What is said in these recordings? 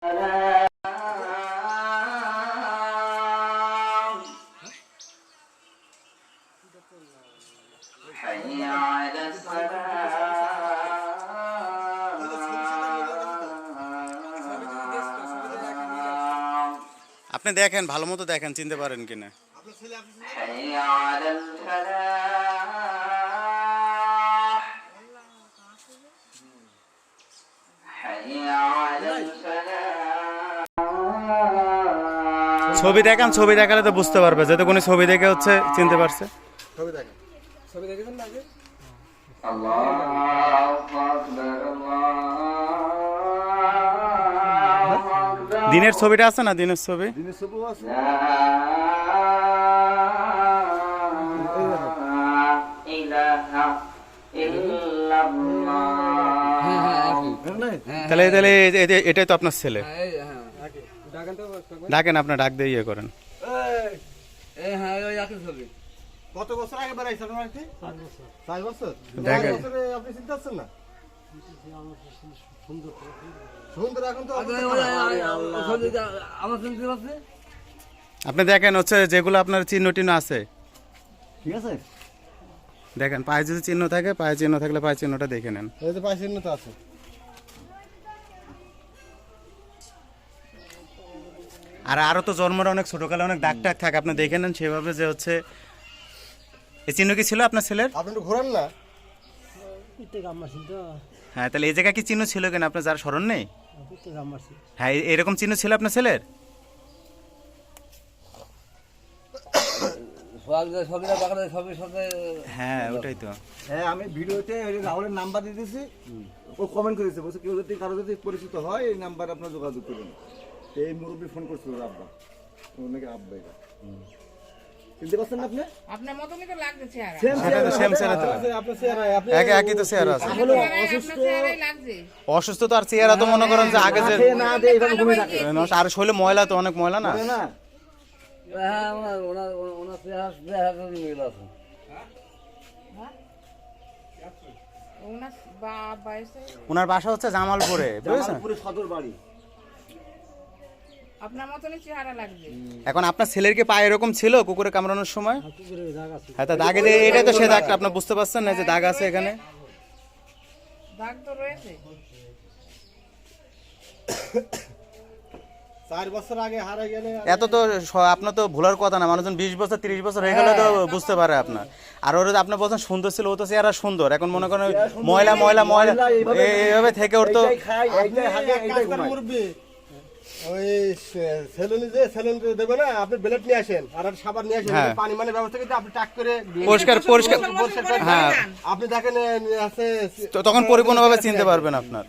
আপনি দেখেন, ভালো মতো দেখেন, চিনতে পারেন কিনা। ছবি দেখান, ছবি দেখালে তো বুঝতে পারবে, যেহেতু কোনো ছবি দেখে হচ্ছে চিনতে পারছে। ছবি দেখেন, ছবি দেখেছেন না আগে? দিনের ছবিটা আছে না, দিনের ছবি, দিনের ছবিও আছে। তাহলে তাহলে এটাই তো আপনার ছেলে। ডাকেন, আপনার ডাক দিয়ে ইয়ে করেন। কত বছর আগে বেড়াইছে আপনার বাড়িতে? 4 বছর। দেখেন, আপনি চিন্তা করছেন না? সুন্দর এখন তো আপনি দেখেন হচ্ছে যেগুলো আপনার চিহ্ন টিহ্ন আছে, ঠিক আছে, দেখেন পায়ে যদি চিহ্ন থাকে, পায়ে চিহ্ন থাকলে পায়ে চিহ্নটা দেখে নেন। এই যে পায়ে চিহ্ন তো আছে। আর আরো তো জন্মটা অনেক ছোটকালে অনেক দাগ টাগ থাকে, আপনি দেখে নেন সেভাবে যে হচ্ছে এই চিহ্ন কি ছিল আপনার ছেলের? আপনি একটু ঘোরান না। হ্যাঁ, তাহলে এই জায়গায় কি চিহ্ন ছিল কেন আপনার, যার স্মরণ নেই? হ্যাঁ, এরকম চিহ্ন ছিল আপনার ছেলের? হ্যাঁ, ওটাই তো। হ্যাঁ, আমি ভিডিওতে রাহুলের নাম্বার দিয়ে দিয়েছি, ও কমেন্ট করেছে, বলছে কেউ যদি কারো যদি পরিচিত হয় এই নাম্বার আপনার যোগাযোগ করুন। এই মুরব্বী ফোন করছিল আব্বা, ওনাকে আব্বা এটা চিনতে পারছেন না আপনি? আপনার মতনই তো লাগছে চেহারা। সেটা তো সেম চেহারা তো, আপনার চেহারা আপনি একই তো চেহারা আছে। হলো অসুস্থ চেহারাই লাগছে। অসুস্থ তো আর চেহারা তো মনে করেন যে আগে যে না দে এইভাবে ঘুমিয়ে থাকে আর শরীরে ময়লা তো অনেক ময়লা না। না। ওনার বয়সে ওনার বাসা হচ্ছে জামালপুরে, বুঝেছেন? জামালপুরে সদর বাড়ি। আপনার মতনই চেহারা লাগছে। এখন আপনার ছেলের কি পায়ে এরকম ছিল কুকুরে কামড়ানোর সময়? হ্যাঁ, তা দাগে দিয়ে এটাই তো সে দাগটা, আপনি বুঝতে পারছেন না যে দাগ আছে এখানে? দাগ তো রয়েছে। 4 বছর আগে হারা গেলে এত তো আপনার তো ভুলার কথা না, মানুষজন 20 বছর 30 বছর হয়ে গেলে তো বুঝতে পারে আপনার। আর ওর আপনি বলছেন সুন্দর ছিল, ও তো চেহারা সুন্দর, এখন মনে করেন ময়লা ময়লা ময়লা এইভাবে থেকে ওর তো খাই এইটাই হাগে এইটাই মুরব্বি। ওই সেলুনে যে সেলুন দেবে না, আপনি ব্লেড নিয়ে আসেন আর সাবান নিয়ে আসেন, পানি মানে ব্যবস্থা করে আপনি টাক করে পরিষ্কার পরিষ্কার, হ্যাঁ, আপনি দেখেন আছে তখন পরিপূর্ণভাবে চিনতে পারবেন আপনার।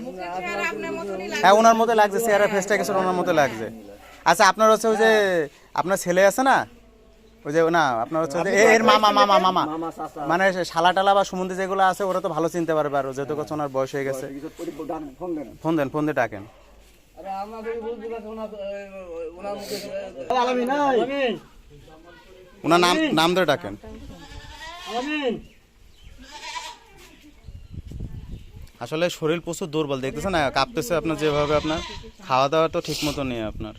মুখের চেহারা আপনার মতনই লাগছে। হ্যাঁ, ওনার মতো লাগছে, চেহারা ফেসটা কিছু ওনার মতো লাগছে। আচ্ছা, আপনার হচ্ছে ওই যে আপনার ছেলে আছে না, ওই যে না আপনার হচ্ছে এর মামা মামা মামা মানে শালা টালা বা সুমন্দি যেগুলো আছে ওরা তো ভালো চিনতে পারবে, আর যেহেতু ওনার বয়স হয়ে গেছে। ফোন দেন, ফোন দিয়ে ডাকেন। ওনার নাম ধরে ডাকেন। আসলে শরীর প্রচুর দুর্বল, দেখতেছেন না, কাঁপতেছে আপনার যেভাবে, আপনার খাওয়া দাওয়া তো ঠিক মতো নেই, আপনার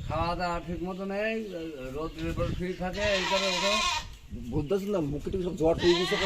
খাওয়া দাওয়া ঠিক মতো নেই, রোদ ফ্রি থাকে, এই করে ওটা বুঝতেছিলাম মুখে সব জ্বর হয়ে গেছে।